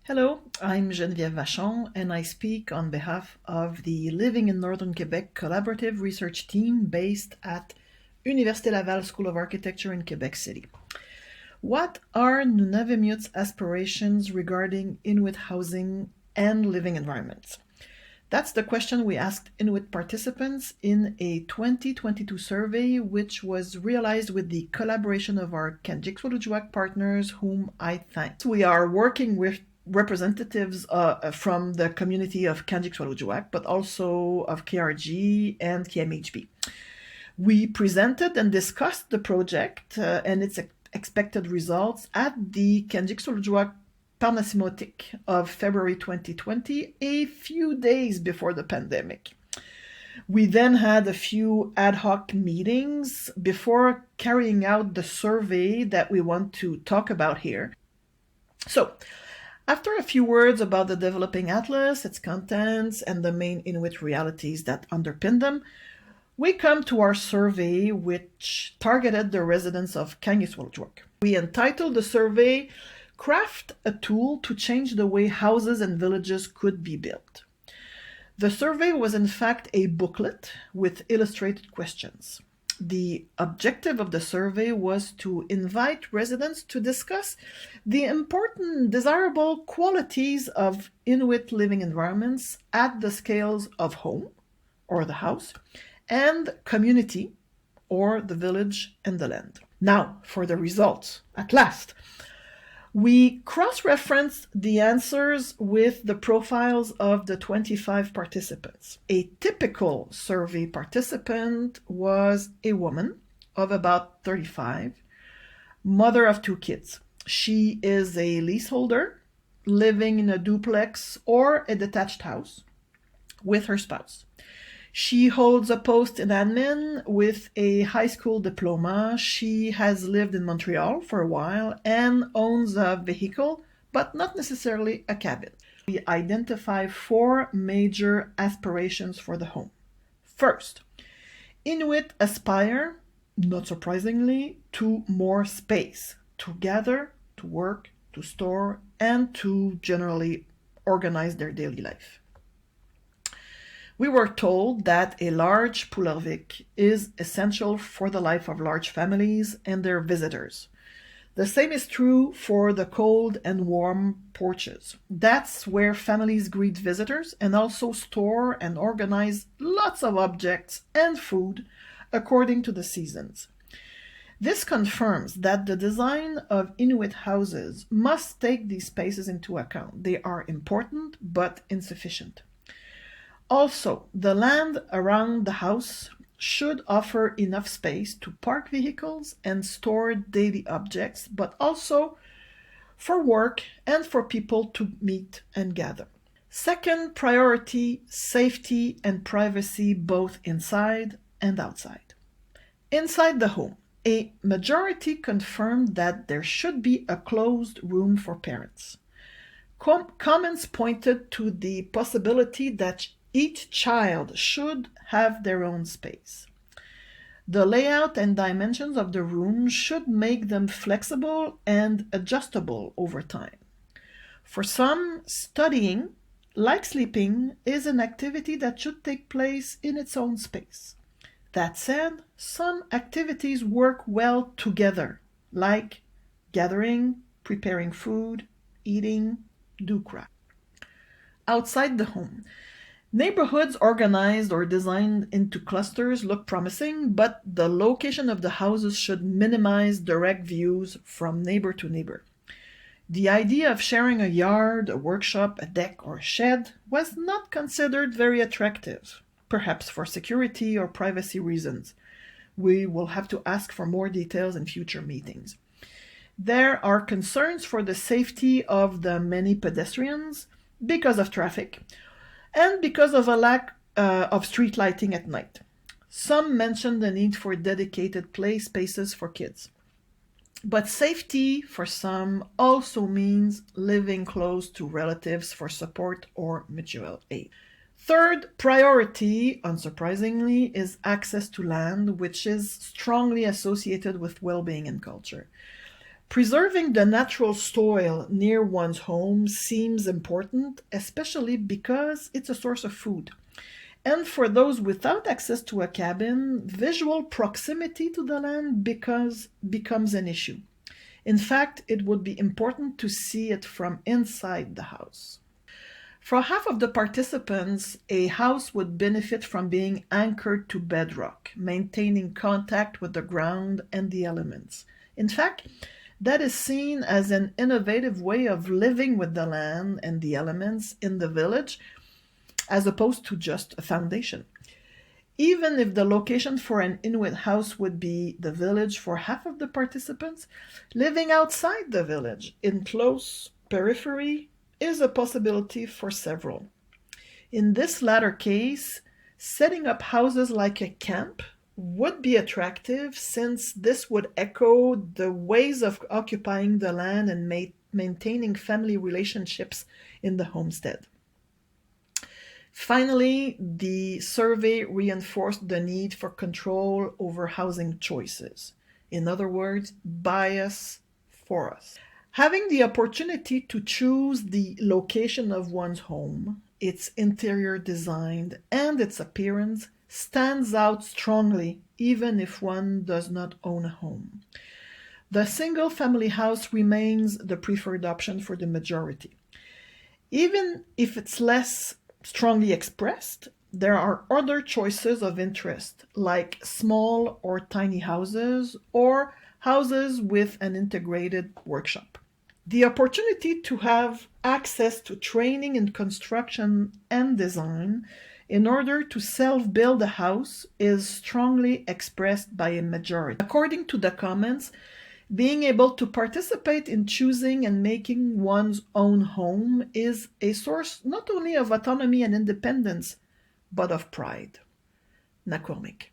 Hello, I'm Geneviève Vachon, and I speak on behalf of the Living in Northern Quebec collaborative research team based at Université Laval School of Architecture in Quebec City. What are Nunavimmiut's aspirations regarding Inuit housing and living environments? That's the question we asked Inuit participants in a 2022 survey, which was realized with the collaboration of our Kanjik partners, whom I thank. We are working with representatives from the community of Kanjik but also of KRG and KMHB. We presented and discussed the project and its expected results at the Kanjik Parnassimotik of February 2020, a few days before the pandemic. We then had a few ad hoc meetings before carrying out the survey that we want to talk about here. So, after a few words about the developing atlas, its contents, and the main Inuit realities that underpin them, we come to our survey, which targeted the residents of Kangiswalujwak. We entitled the survey, Craft a Tool to Change the Way Houses and Villages Could Be Built. The survey was in fact a booklet with illustrated questions. The objective of the survey was to invite residents to discuss the important, desirable qualities of Inuit living environments at the scales of home, or the house, and community, or the village and the land. Now, for the results, at last. We cross-referenced the answers with the profiles of the 25 participants. A typical survey participant was a woman of about 35, mother of 2 kids. She is a leaseholder living in a duplex or a detached house with her spouse. She holds a post in admin with a high school diploma. She has lived in Montreal for a while and owns a vehicle, but not necessarily a cabin. We identify 4 major aspirations for the home. First, Inuit aspire, not surprisingly, to more space, to gather, to work, to store, and to generally organize their daily life. We were told that a large pulaarvik is essential for the life of large families and their visitors. The same is true for the cold and warm porches. That's where families greet visitors and also store and organize lots of objects and food according to the seasons. This confirms that the design of Inuit houses must take these spaces into account. They are important but insufficient. Also, the land around the house should offer enough space to park vehicles and store daily objects, but also for work and for people to meet and gather. Second priority, safety and privacy both inside and outside. Inside the home, a majority confirmed that there should be a closed room for parents. Comments pointed to the possibility that each child should have their own space. The layout and dimensions of the room should make them flexible and adjustable over time. For some, studying, like sleeping, is an activity that should take place in its own space. That said, some activities work well together, like gathering, preparing food, eating, do craft. Outside the home, neighborhoods organized or designed into clusters look promising, but the location of the houses should minimize direct views from neighbor to neighbor. The idea of sharing a yard, a workshop, a deck, or a shed was not considered very attractive, perhaps for security or privacy reasons. We will have to ask for more details in future meetings. There are concerns for the safety of the many pedestrians because of traffic, and because of a lack of street lighting at night. Some mention the need for dedicated play spaces for kids. But safety for some also means living close to relatives for support or mutual aid. Third priority, unsurprisingly, is access to land, which is strongly associated with well-being and culture. Preserving the natural soil near one's home seems important, especially because it's a source of food. And for those without access to a cabin, visual proximity to the land becomes an issue. In fact, it would be important to see it from inside the house. For half of the participants, a house would benefit from being anchored to bedrock, maintaining contact with the ground and the elements. In fact, that is seen as an innovative way of living with the land and the elements in the village, as opposed to just a foundation. Even if the location for an Inuit house would be the village for half of the participants, living outside the village, in close periphery, is a possibility for several. In this latter case, setting up houses like a camp would be attractive since this would echo the ways of occupying the land and maintaining family relationships in the homestead. Finally, the survey reinforced the need for control over housing choices. In other words, bias for us. Having the opportunity to choose the location of one's home, its interior design, and its appearance stands out strongly, even if one does not own a home. The single-family house remains the preferred option for the majority. Even if it's less strongly expressed, there are other choices of interest, like small or tiny houses or houses with an integrated workshop. The opportunity to have access to training in construction and design in order to self-build a house is strongly expressed by a majority. According to the comments, being able to participate in choosing and making one's own home is a source not only of autonomy and independence, but of pride. Nakurmik.